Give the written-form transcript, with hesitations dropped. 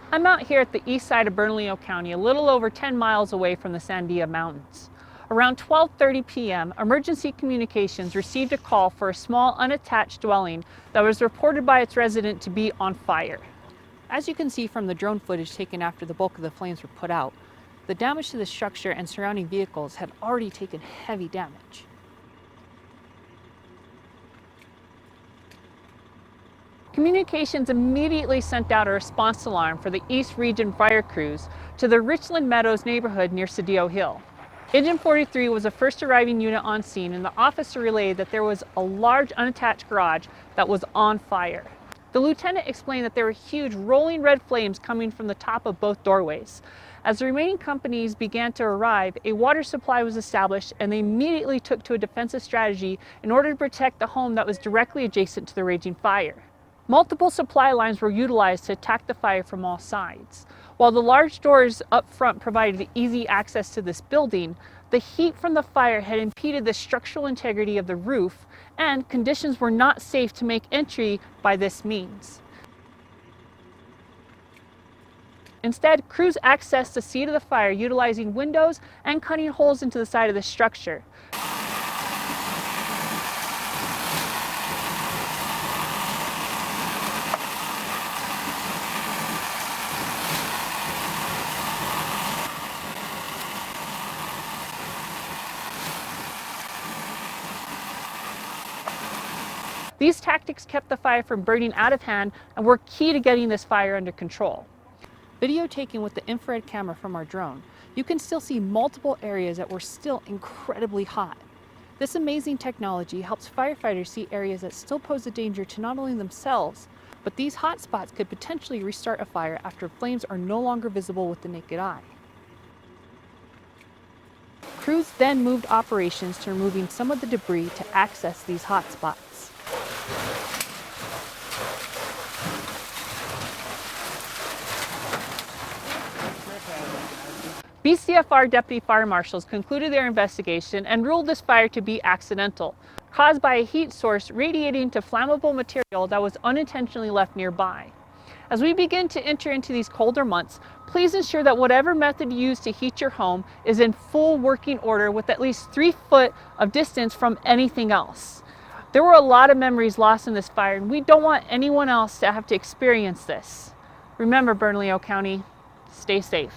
I'm out here at the east side of Bernalillo County, a little over 10 miles away from the Sandia Mountains. Around 12:30 p.m., Emergency Communications received a call for a small unattached dwelling that was reported by its resident to be on fire. As you can see from the drone footage taken after the bulk of the flames were put out, the damage to the structure and surrounding vehicles had already taken heavy damage. Communications immediately sent out a response alarm for the East Region Fire Crews to the Richland Meadows neighborhood near Cedillo Hill. Engine 43 was the first arriving unit on scene, and the officer relayed that there was a large unattached garage that was on fire. The lieutenant explained that there were huge rolling red flames coming from the top of both doorways. As the remaining companies began to arrive, a water supply was established, and they immediately took to a defensive strategy in order to protect the home that was directly adjacent to the raging fire. Multiple supply lines were utilized to attack the fire from all sides. While the large doors up front provided easy access to this building, the heat from the fire had impeded the structural integrity of the roof, and conditions were not safe to make entry by this means. Instead, crews accessed the seat of the fire utilizing windows and cutting holes into the side of the structure. These tactics kept the fire from burning out of hand and were key to getting this fire under control. Video taken with the infrared camera from our drone, you can still see multiple areas that were still incredibly hot. This amazing technology helps firefighters see areas that still pose a danger to not only themselves, but these hot spots could potentially restart a fire after flames are no longer visible with the naked eye. Crews then moved operations to removing some of the debris to access these hot spots. BCFR deputy fire marshals concluded their investigation and ruled this fire to be accidental, caused by a heat source radiating to flammable material that was unintentionally left nearby. As we begin to enter into these colder months, please ensure that whatever method you use to heat your home is in full working order with at least 3 feet of distance from anything else. There were a lot of memories lost in this fire, and we don't want anyone else to have to experience this. Remember, Bernalillo County, stay safe.